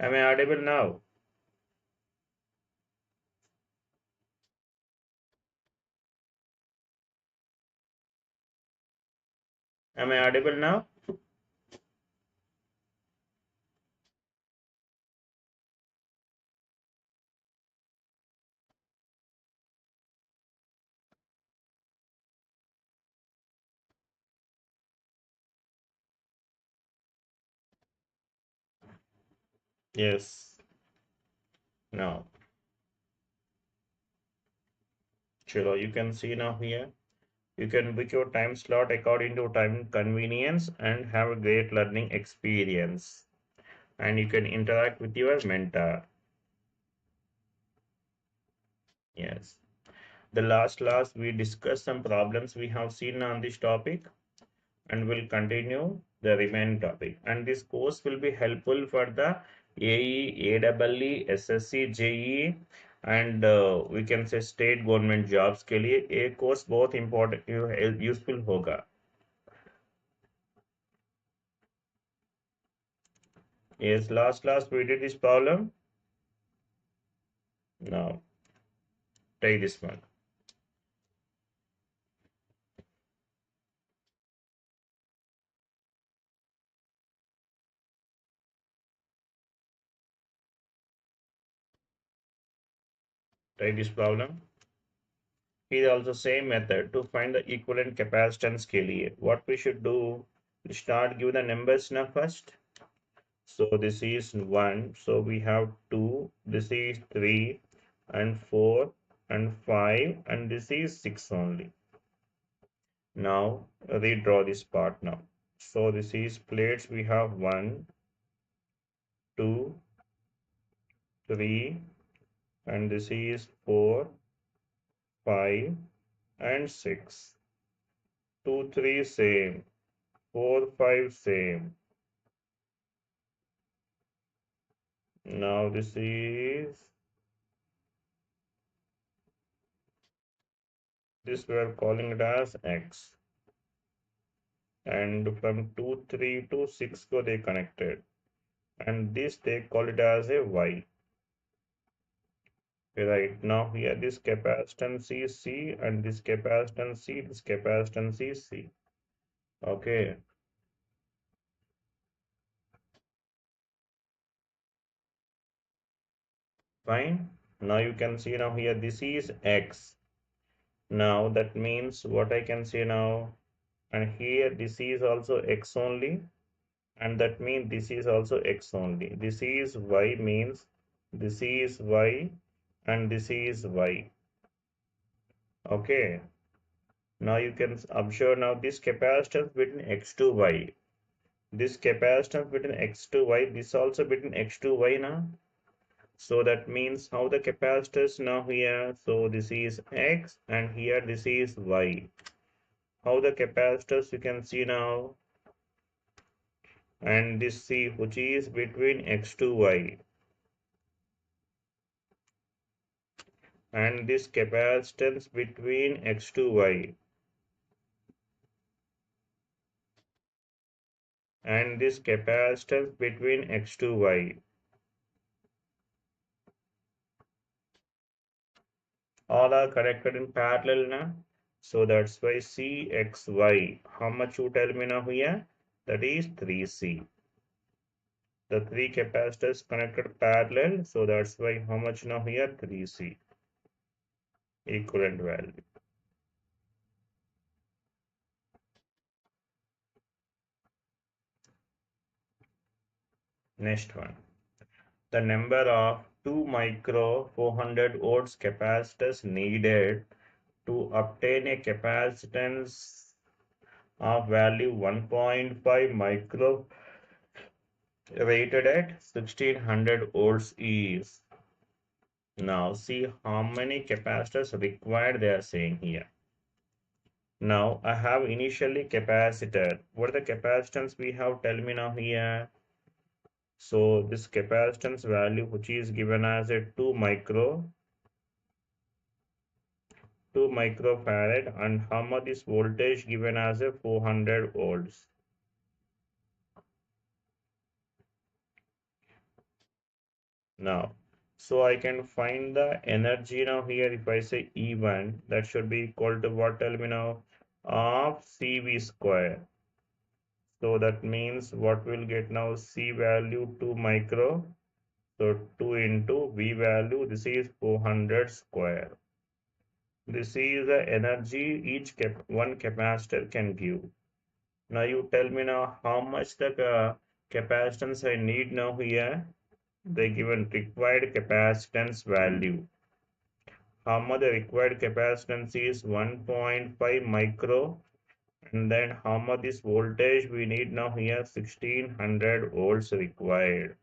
Am I audible now? Am I audible now? Yes. No. Chalo, you can see now here. You can book your time slot according to time convenience and have a great learning experience. And you can interact with your mentor. Yes. The last class we discussed some problems we have seen on this topic and will continue the remaining topic. And this course will be helpful for the AE, AEE, SSC, JE and we can say state government jobs के लिए ये course बहुत important useful होगा. Yes, last class we did this problem. Now take this one. Take this problem. Here also same method to find the equivalent capacitance के लिए. What we should do? We start give the numbers now first. So this is 1. So we have 2. This is 3 and 4 and 5 and this is 6 only. Now redraw this part now. So this is plates. We have 1, 2, 3 and this is 4, 5 and 6. 2, 3 same. 4, 5 same. Now this we are calling it as X. And from 2, 3 to 6 go they connected. And this they call it as a Y. Right now here this capacitance is C and this capacitance C, this capacitance is C. Okay. Fine. Now you can see now here this is X. Now that means what I can say now, and here this is also X only, and that means this is also X only. This is Y means this is Y and this is Y. Okay. Now you can observe now this capacitance between X to Y. This capacitance between X to Y, this also between X to Y now. So that means how the capacitors now here. So this is X and here this is Y. How the capacitors you can see now. And this C which is between X to Y. And this capacitance between X to Y. And this capacitance between X to Y. All are connected in parallel now. So that's why CXY. How much you tell me now here? That is 3C. The three capacitors connected parallel. So that's why how much now here? 3C. Equivalent value. Next one. The number of 2 micro 400 volts capacitors needed to obtain a capacitance of value 1.5 micro rated at 1600 volts is. Now see how many capacitors required they are saying here. Now I have initially capacitor. What are the capacitance we have? Tell me now here. So this capacitance value which is given as a 2 microfarad and how much is voltage given as a 400 volts. Now, so I can find the energy now here. If I say E1, that should be equal to what? Tell me now. Of CV square. So that means what we'll get now? C value 2 micro. So 2 into V value. This is 400 square. This is the energy each one capacitor can give. Now you tell me now how much the capacitance I need now here. They given required capacitance value. How much the required capacitance is 1.5 micro, and then how much this voltage we need now here 1600 volts required.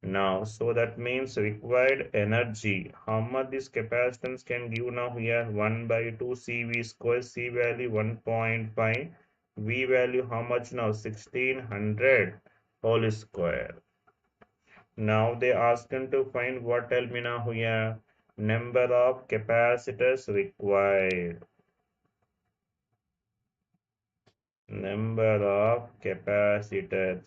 Now, so that means required energy. How much this capacitance can give now here? 1 by 2 CV square, C value 1.5, V value how much now? 1600 whole square. Now they ask him to find what? Tell me now here. Number of capacitors required. Number of capacitors.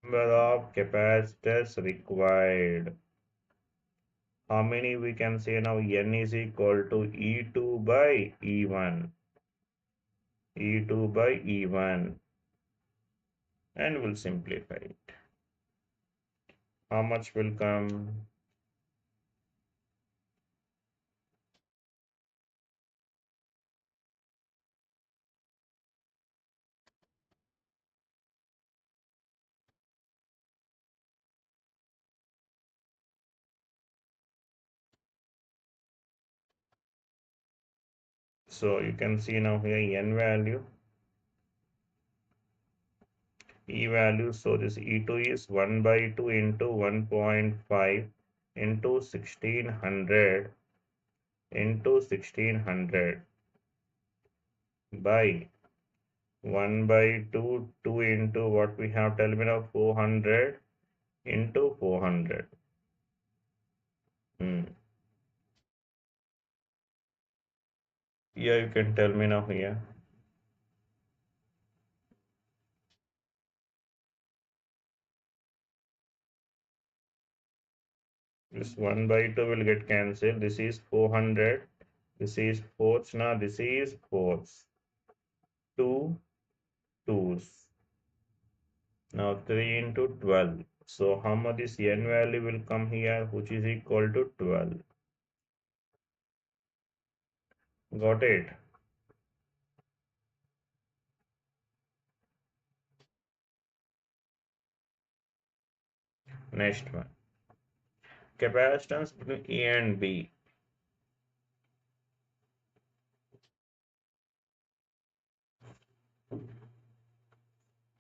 Number of capacitors required. How many we can say now? N is equal to E2 by E1. E2 by E1. And we'll simplify it. How much will come? So you can see now here N value, E value. So this E2 is 1 by 2 into 1.5 into 1600 into 1600 by 1 by 2, 2 into what we have, tell me now, 400 into 400. Yeah, you can tell me now here. This 1 by 2 will get cancelled. This is 400. This is fourths. Now this is fourths. 2 twos. Now 3 into 12. So how much this N value will come here, which is equal to 12. Got it? Next one. Capacitance between A and B.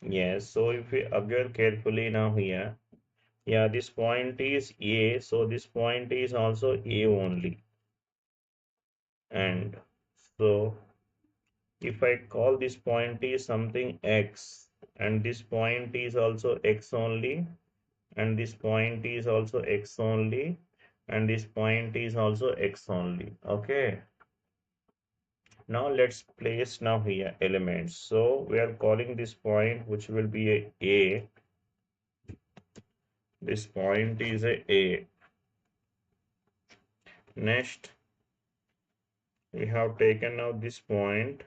Yes, so if we observe carefully now here, yeah, this point is A, so this point is also A only. And so if I call this point is something X, and this point is also X only, and this point is also X only, and this point is also X only. Okay. Now let's place now here elements. So we are calling this point which will be A. This point is A. Next, we have taken now this point,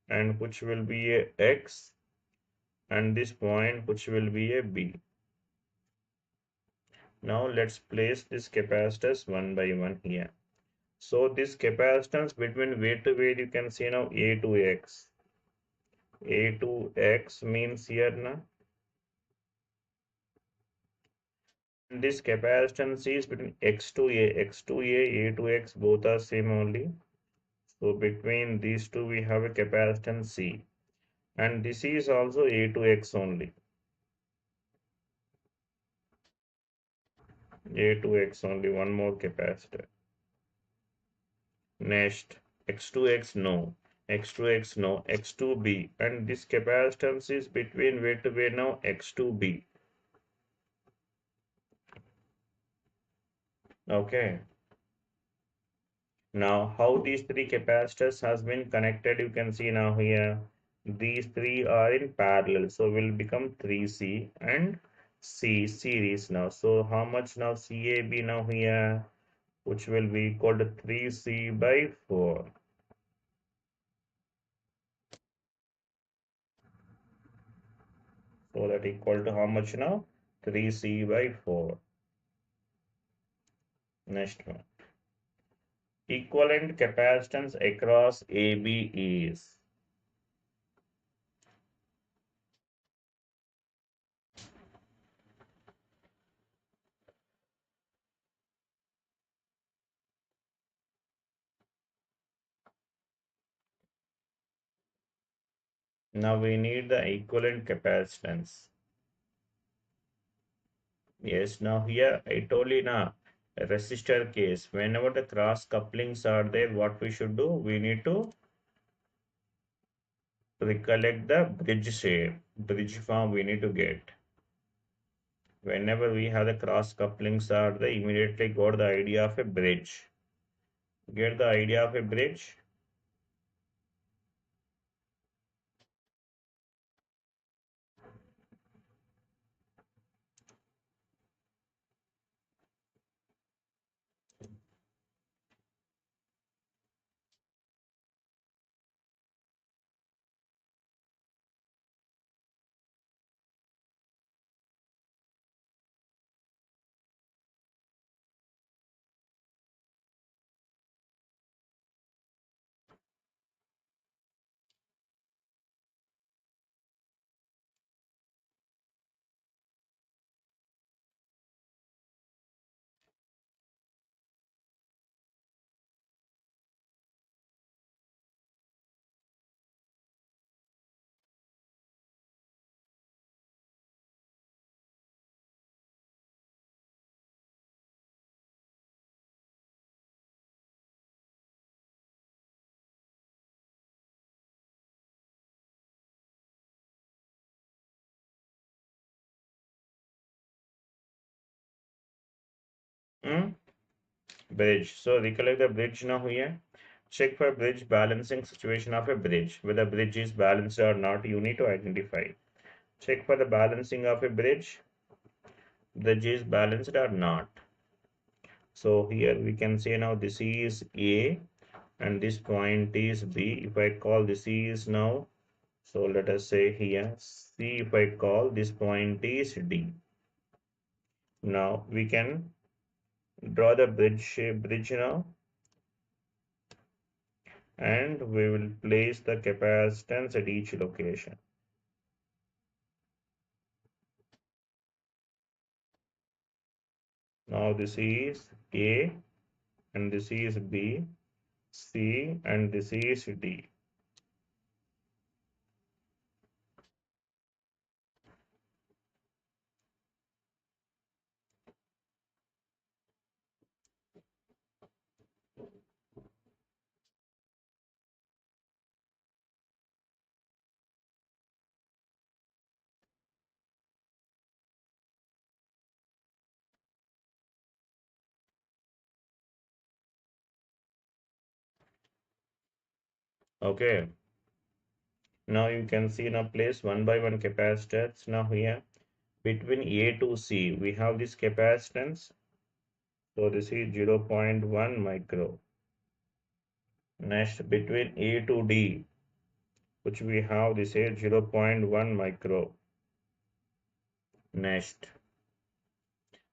and which will be a X, and this point which will be a B. Now let's place this capacitors one by one here. So this capacitance between way to way, you can see now A to X. A to X means here now. This capacitance is between X to A, X to A to X, both are same only. So between these two we have a capacitance C. And this is also A to X only. A to X only, one more capacitor. Next, X to X no, X to X no, X to B, and this capacitance is between way to way now X to B. Okay. Now how these three capacitors has been connected, you can see now here. These three are in parallel, so will become 3C and C series now. So how much now CAB now here, which will be equal to 3C by 4. So that equal to how much now? 3C by 4. Next one. Equivalent capacitance across AB is. Now we need the equivalent capacitance. Yes, now here I told you now, a resistor case, whenever the cross couplings are there, what we should do? We need to recollect the bridge shape, bridge form we need to get. Whenever we have the cross couplings are there, immediately got the idea of a bridge. Get the idea of a bridge? Hmm? Bridge. So recollect the bridge now here. Check for bridge balancing situation of a bridge. Whether bridge is balanced or not, you need to identify. Check for the balancing of a bridge. Bridge is balanced or not. So here we can say now this is A and this point is B. If I call this is now, so let us say here C. If I call this point is D. Now we can draw the bridge shape bridge now, and we will place the capacitance at each location. Now this is A and this is B, C and this is D. Okay. Now you can see now place one by one capacitors. Now here between A to C we have this capacitance. So this is 0.1 micro. Next between A to D, which we have this is 0.1 micro. Next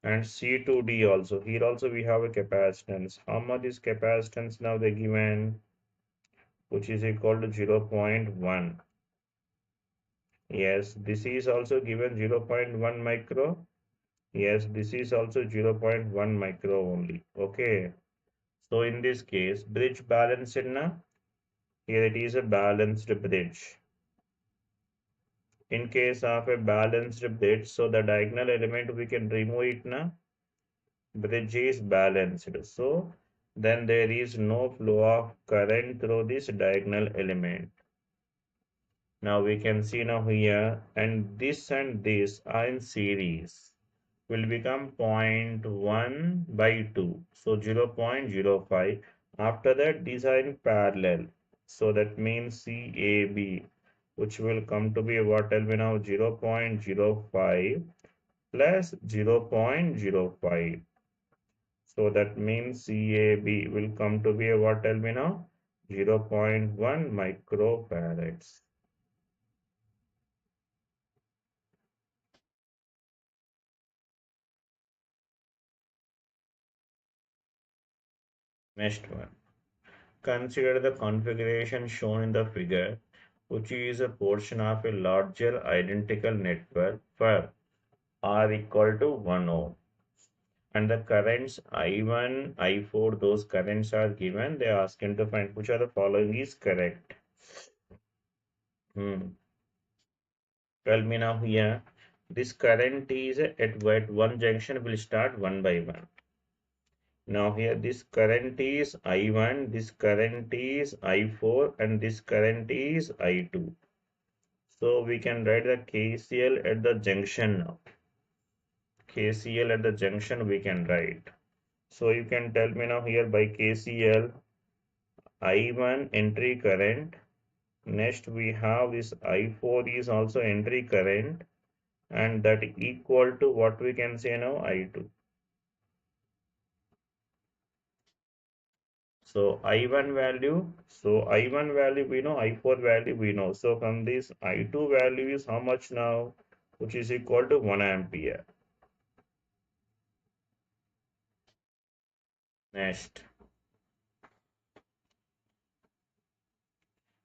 and C to D also. Here also we have a capacitance. How much is capacitance now they given? Which is equal to 0.1. Yes, this is also given 0.1 micro. Yes, this is also 0.1 micro only. Okay. So in this case, bridge balanced na? Here it is a balanced bridge. In case of a balanced bridge, so the diagonal element we can remove it na? Bridge is balanced. So then there is no flow of current through this diagonal element. Now we can see now here, and this are in series, will become 0.1 by 2. So 0.05. After that, these are in parallel. So that means CAB. which will come to be what? Tell me now. 0.05 plus 0.05. So that means CAB will come to be what? Tell me now. 0.1 microfarads. Next one. Consider the configuration shown in the figure, which is a portion of a larger identical network for R equal to 1 ohm. And the currents I1, I4, those currents are given. They are asking to find which of the following is correct. Tell me now here. This current is at one junction will start one by one. Now here this current is I1, this current is I4, and this current is I2. So we can write the KCL at the junction now. KCL at the junction we can write. So you can tell me now here by KCL I1 entry current. Next we have this I4 is also entry current, and that equal to what we can say now I2. So I1 value, we know, I4 value we know. So from this I2 value is how much now? Which is equal to 1 ampere. Next.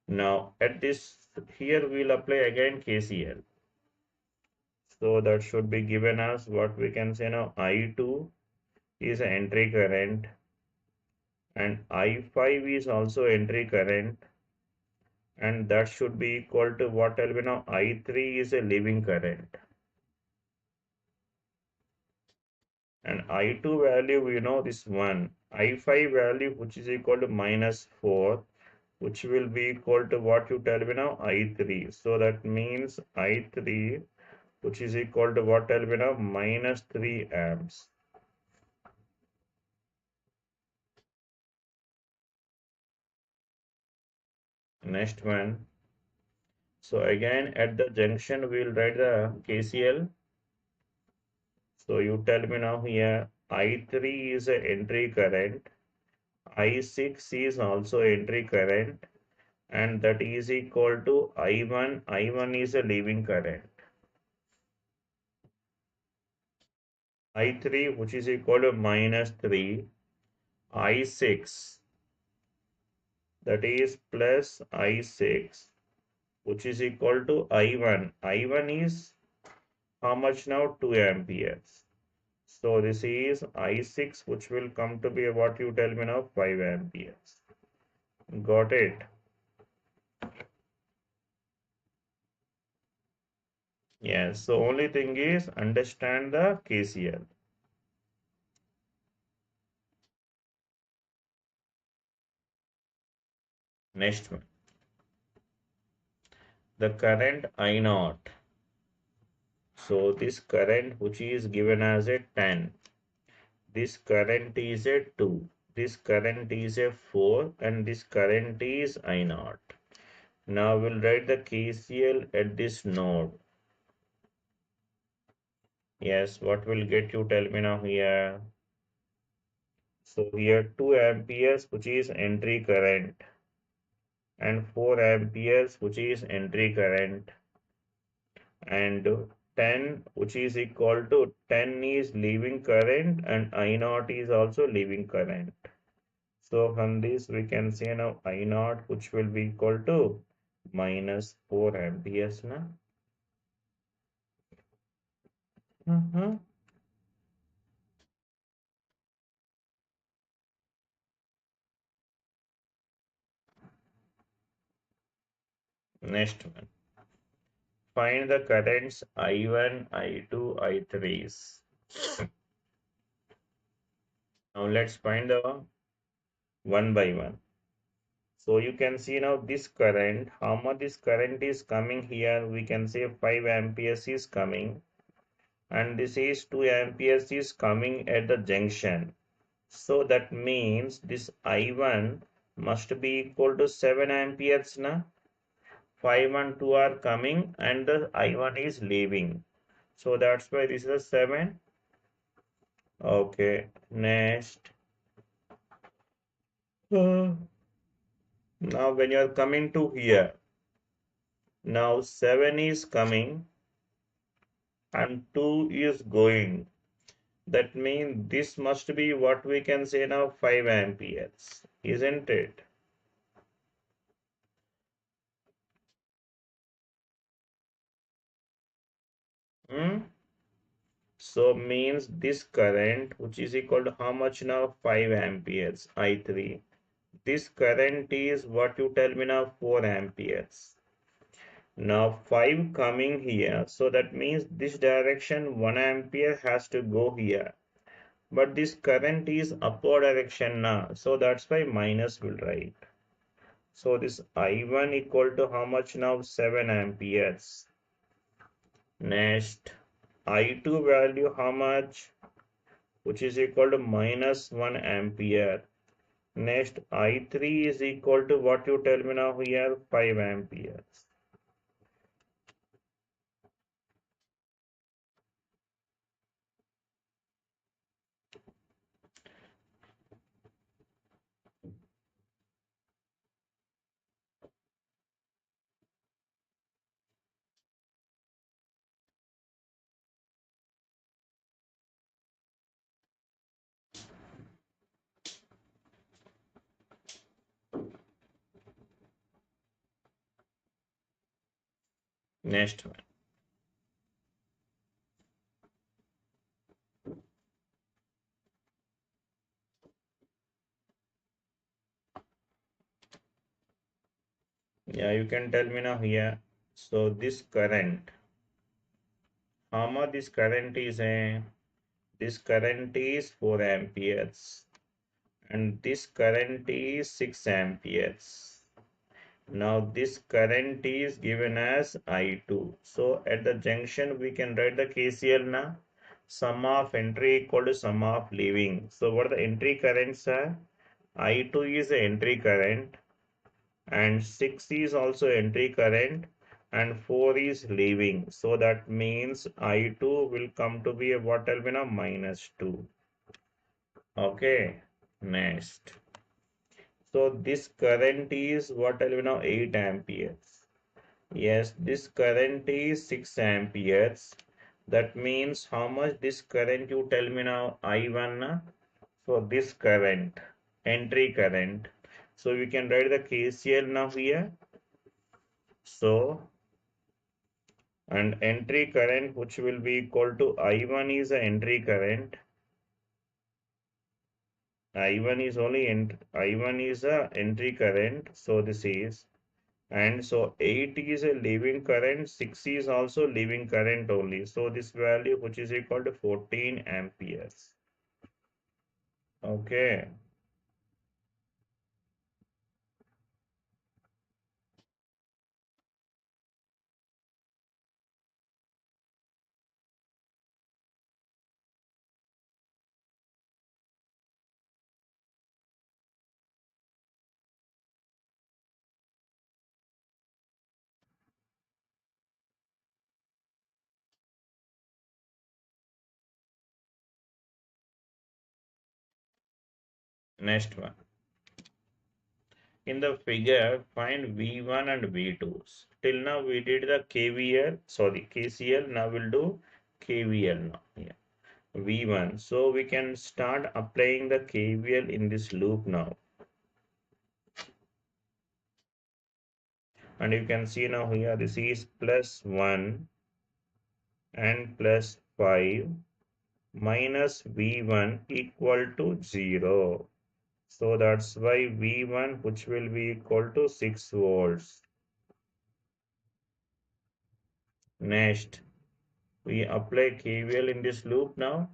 Now at this, here we'll apply again KCL. So that should be given as what we can say now I2 is entry current and I5 is also entry current, and that should be equal to what will be now I3 is a leaving current, and I2 value we know this one, I5 value which is equal to -4, which will be equal to what you tell me now I3. So that means I3 which is equal to what will be now -3 amps. Next one. So again at the junction we will write the KCL. So you tell me now here I3 is a entry current, I6 is also entry current, and that is equal to I1. I1 is a leaving current. I3 which is equal to -3, I6 that is plus I6 which is equal to I1. I1 is how much now? 2 amperes. So this is I6 which will come to be what you tell me now 5 amperes. Got it? Yes. So only thing is understand the KCL. Next one. The current I0. So this current which is given as a 10. This current is a 2. This current is a 4, and this current is I0. Now we'll write the KCL at this node. Yes, what will get you? Tell me now here. So here 2 amperes which is entry current and 4 amperes which is entry current, and 10 which is equal to 10 is leaving current and I0 is also leaving current. So from this we can say now I0 which will be equal to -4 amperes now. Next one. Find the currents I1, I2, I3s. Now let's find the one by one. So you can see now this current, how much this current is coming here. We can say 5 amperes is coming, and this is 2 amperes is coming at the junction. So that means this I1 must be equal to 7 amperes now. 5 and 2 are coming and the I1 is leaving. So that's why this is a 7. Okay, next. Now when you are coming to here, now 7 is coming and 2 is going. That means this must be what we can say now 5 amperes, isn't it? Hmm? So means this current, which is equal to how much now? 5 amperes, I3. This current is what you tell me now, 4 amperes. Now 5 coming here, so that means this direction 1 ampere has to go here. But this current is upward direction now, so that's why minus will write. So this I1 equal to how much now? 7 amperes. Next, I2 value how much? Which is equal to minus 1 ampere. Next, I3 is equal to what you tell me now here? 5 amperes. Next one. Yeah, you can tell me now here. So this current, how much this current is? This current is 4 amperes. And this current is 6 amperes. Now this current is given as I2. So at the junction we can write the KCL now. Sum of entry equal to sum of leaving. So what the entry currents are? I2 is the entry current and 6 is also entry current and 4 is leaving. So that means I2 will come to be a what will be now? -2. Okay, next. So this current is what will be now? 8 amperes. Yes, this current is 6 amperes. That means how much this current you tell me now? I1. So this current, entry current. So we can write the KCL now here. So, and entry current which will be equal to I1 is the entry current. I1 is I1 is a entry current. So this is. And so 8 is a leaving current, 6 is also leaving current only. So this value which is equal to 14 amperes. Okay. Next one. In the figure, find V1 and V2s. Till now we did the KCL. Now we'll do KVL now. Yeah. V1. So we can start applying the KVL in this loop now. And you can see now here this is +1 and +5 minus V1 equal to 0. So that's why V1 which will be equal to 6 volts. Next, we apply KVL in this loop now.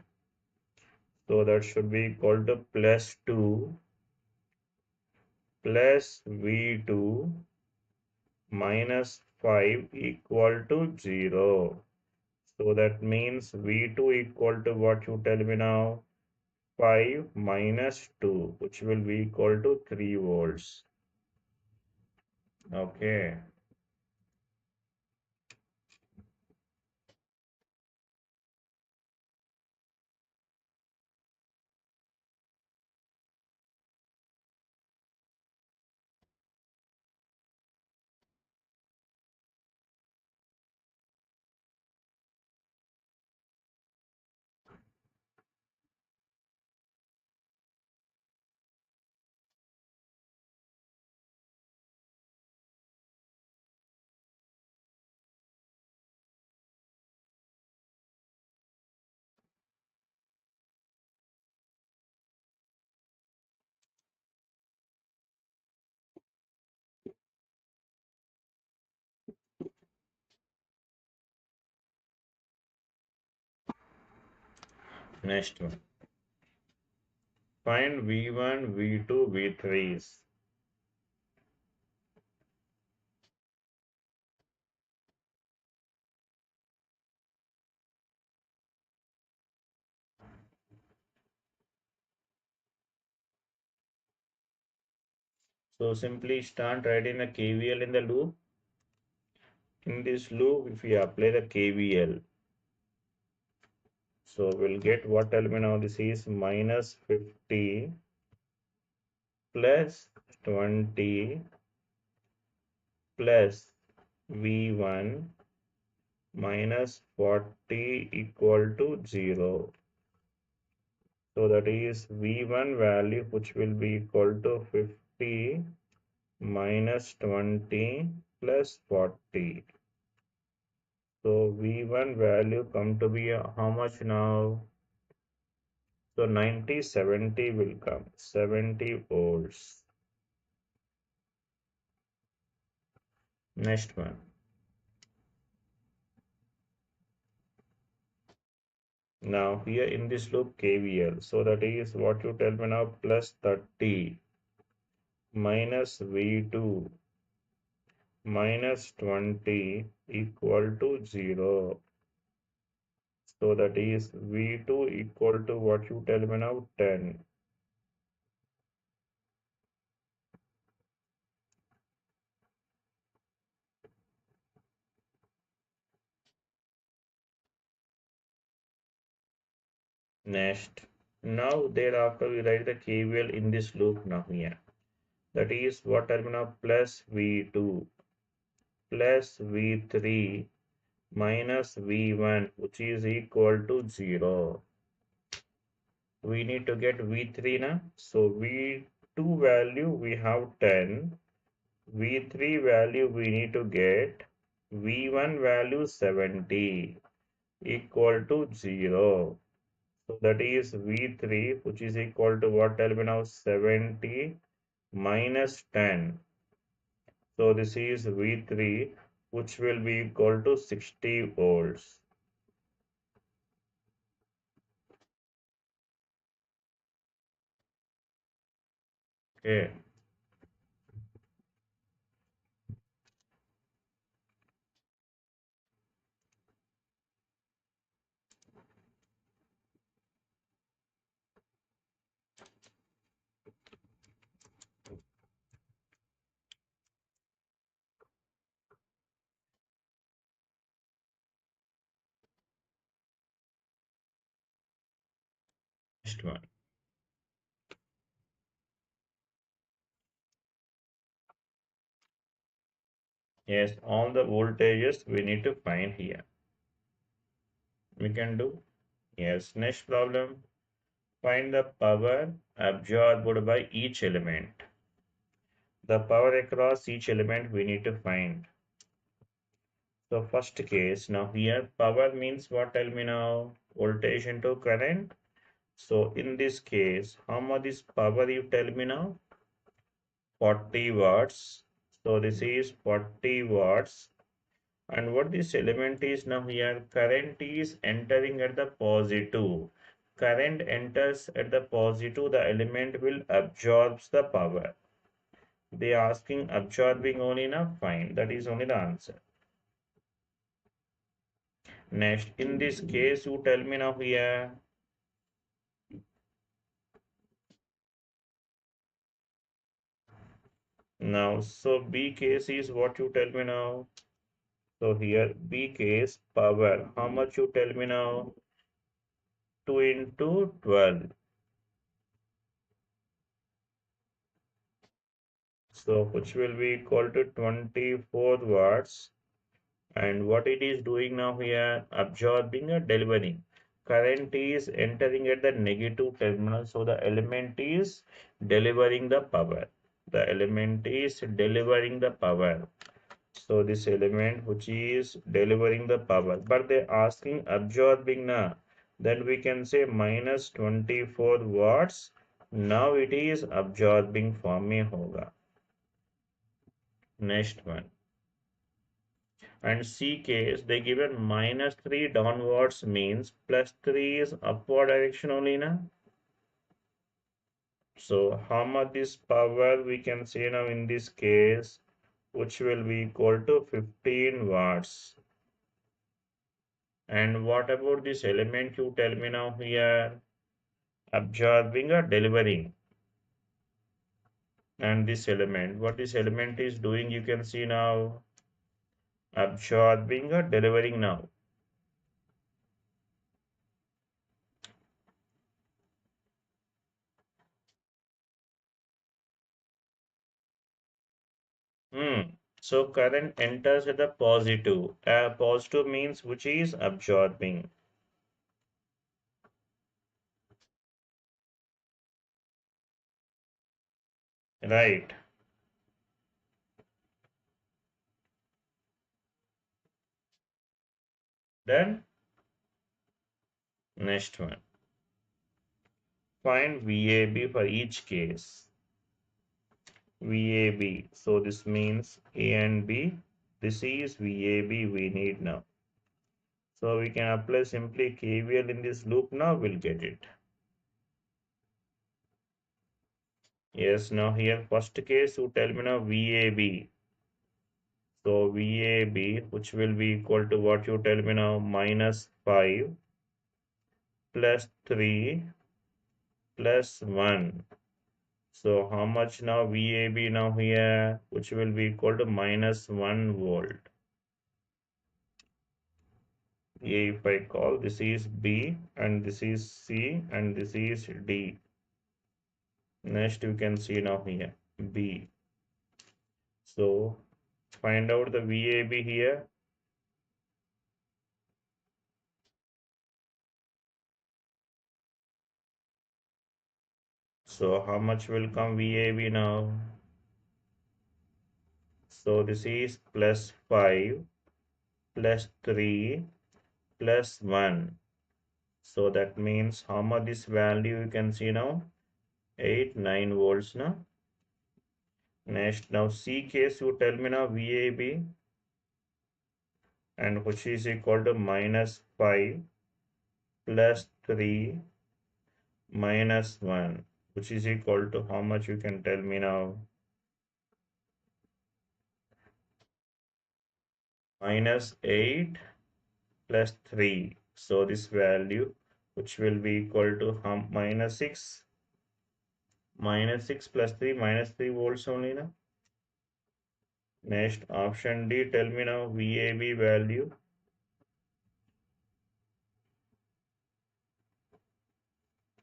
So that should be equal to +2 plus V2 minus 5 equal to 0. So that means V2 equal to what you tell me now? 5 minus 2, which will be equal to 3 volts. Okay. Next one. Find V1, V2, V3s. So simply start writing the KVL in the loop. In this loop, if we apply the KVL, so we'll get what, tell me now, this is minus 50 plus 20 plus V1 minus 40 equal to 0. So that is V1 value which will be equal to 50 minus 20 plus 40. So V1 value come to be how much now? So 90, 70 will come, 70 volts. Next one. Now here in this loop KVL, so that is what you tell me now, plus 30 minus V2 minus 20 equal to 0. So that is V2 equal to what you tell me now, 10. Next. Now thereafter we write the KVL in this loop now here. That is what terminal plus V2 plus V3 minus V1 which is equal to 0. We need to get V3 now. So V2 value we have 10. V3 value we need to get V1 value 70 equal to 0. So that is V3 which is equal to what, tell me now, 70 minus 10. So this is V3 which will be equal to 60 volts. Okay. Next one. Yes, all the voltages we need to find here. We can do. Yes, next problem. Find the power absorbed by each element. The power across each element we need to find. So first case, now here power means what, tell me now? Voltage into current. So in this case, how much is power, you tell me now? 40 watts. So this is 40 watts. And what this element is now here? Current is entering at the positive. Current enters at the positive, the element will absorb the power. They are asking absorbing only now, fine. That is only the answer. Next, in this case, you tell me now here. Now, so B case is what you tell me now. So here B case power, how much you tell me now? 2 into 12. So which will be equal to 24 watts. And what it is doing now here? Absorbing or delivering. Current is entering at the negative terminal. So the element is delivering the power. The element is delivering the power. So this element which is delivering the power, but they asking absorbing now, then we can say minus 24 watts. Now it is absorbing for me hoga. Next one. And C case, they given -3 downwards means +3 is upward direction only now. So how much this power we can say now in this case, which will be equal to 15 watts. And what about this element, you tell me now here? Absorbing or delivering? And this element, what this element is doing, you can see now, absorbing or delivering now. So current enters at the positive. Positive means which is absorbing. Right. Then next one. Find VAB for each case. VAB. So this means A and B. This is VAB we need now. So we can apply simply KVL in this loop now, we'll get it. Yes, now here first case you tell me now VAB. So VAB, which will be equal to what you tell me now, -5 plus 3 plus 1. So how much now VAB now here, which will be equal to -1 volt. If I call this is B and this is C and this is D. Next you can see now here B. So find out the VAB here. So how much will come VAB now? So this is +5 plus 3 plus 1. So that means how much this value you can see now? 9 volts now. Next, now C case you tell me now VAB, and which is equal to -5 plus 3 minus 1, which is equal to how much you can tell me now? -8 plus 3. So this value, which will be equal to -6. -6 plus 3, -3 volts only now. Next, option D, tell me now VAB value.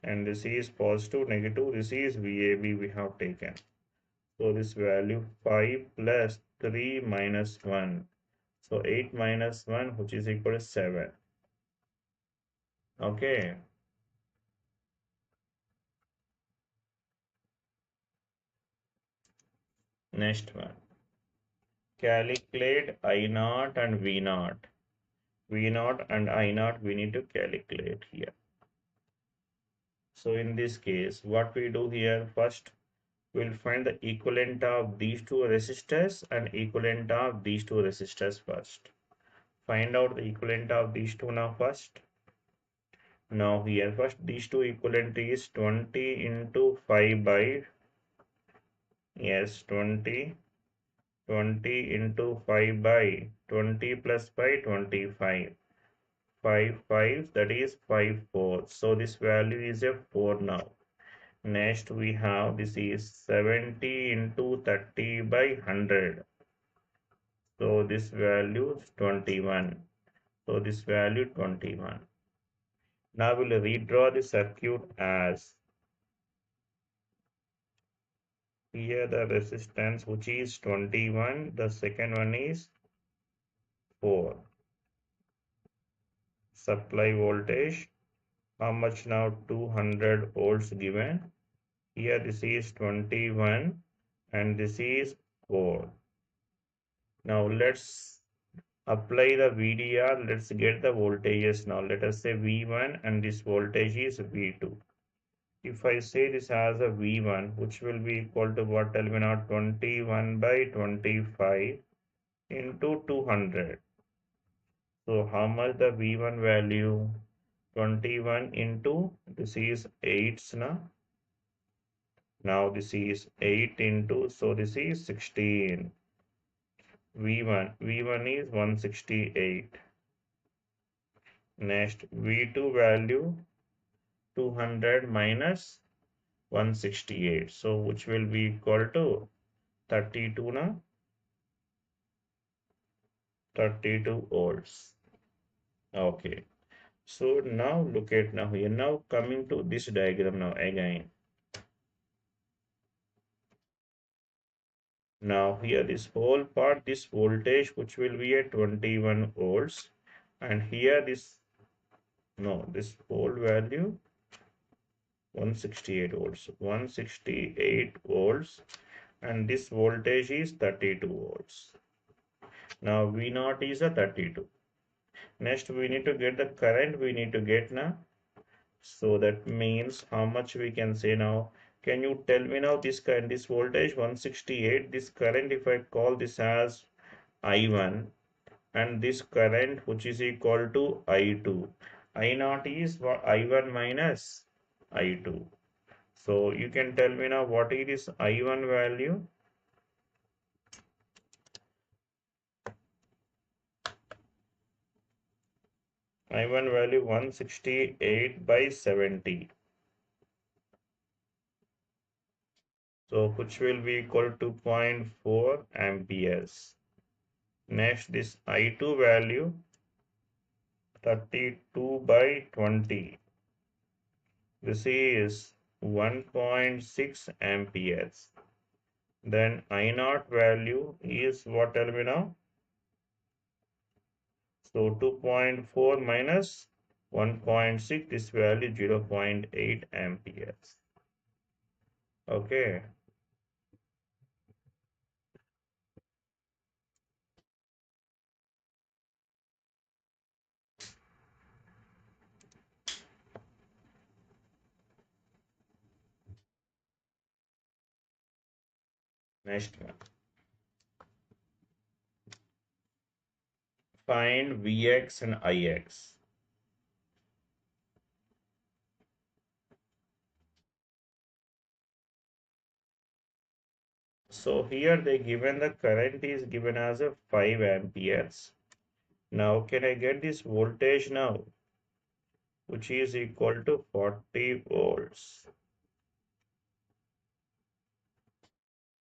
And this is positive, negative, this is VAB we have taken. So this value 5 plus 3 minus 1. So 8 minus 1, which is equal to 7. Okay. Next one. Calculate I naught and V naught. V naught and I naught we need to calculate here. So in this case, what we do here, first we'll find the equivalent of these two resistors and equivalent of these two resistors first. Find out the equivalent of these two now first. Now here first these two equivalent is 20 into 5 by, yes, 20 into 5 by 20 plus 5, 25. 5 5, that is 5 4. So this value is a 4 now. Next we have this is 70 into 30 by 100. So this value is 21. So this value 21. Now we'll redraw the circuit as here the resistance which is 21, the second one is 4. Supply voltage, how much now? 200 volts given. Here this is 21 and this is 4. Now let's apply the VDR. Let's get the voltages now. Let us say V1 and this voltage is V2. If I say this as a V1, which will be equal to what? Tell me now, 21 by 25 into 200. So how much the V1 value? 21 into this is 8 now. Now this is 8 into, so this is 16. V1 is 168. Next V2 value 200 minus 168. So which will be equal to 32 now. 32 volts. Okay. So now look at now here. Now coming to this diagram now again. Now here this whole part, this voltage which will be at 21 volts, and here this this whole value 168 volts, 168 volts, and this voltage is 32 volts. Now V0 is a 32. Next we need to get the current, we need to get now. So that means how much we can say now. Can you tell me now this current, this voltage 168, this current, if I call this as I1, and this current which is equal to I2. I0 is what? I1 minus I2. So you can tell me now what is this I1 value? I1 value 168 by 70. So which will be equal to 2.4 amperes. Next this I2 value 32 by 20. This is 1.6 amperes. Then I0 value is what, tell me now? So 2.4 minus 1.6, this value 0.8 amperes. Okay. Next one. Find Vx and Ix. So here they given the current is given as a 5 amperes. Now can I get this voltage now, which is equal to 40 volts.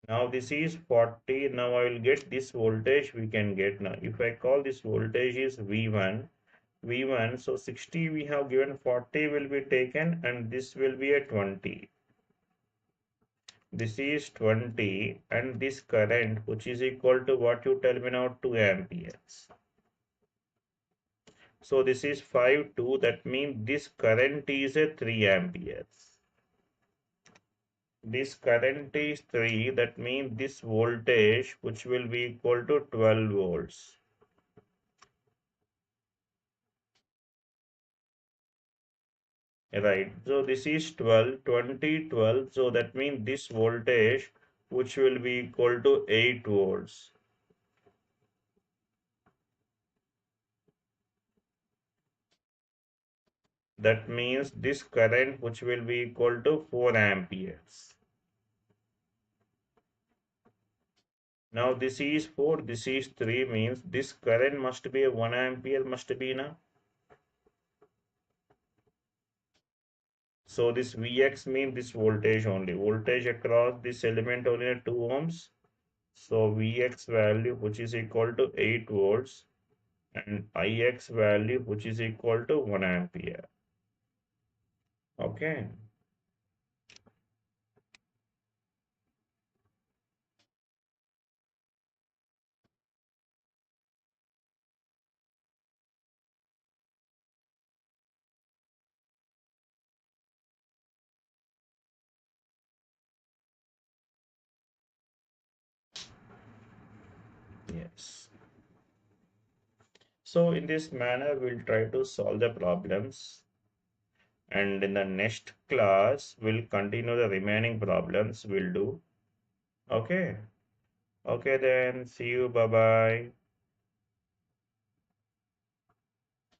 Now this is 40. Now I will get this voltage we can get now. If I call this voltage is V1, so 60 we have given, 40 will be taken, and this will be a 20. This is 20, and this current which is equal to what, you tell me now, 2 amperes. So this is 5 2, that means this current is a 3 amperes. This current is 3, that means this voltage which will be equal to 12 volts. Right, so this is 12, 20, 12, so that means this voltage which will be equal to 8 volts. That means this current which will be equal to 4 amperes. Now this is 4, this is 3, means this current must be a 1 ampere must be now. So this Vx means this voltage only. Voltage across this element only at 2 ohms. So Vx value which is equal to 8 volts, and Ix value which is equal to 1 ampere. Okay. Yes. So in this manner, we'll try to solve the problems. And in the next class, we'll continue the remaining problems we'll do. Okay. Okay then. See you. Bye-bye.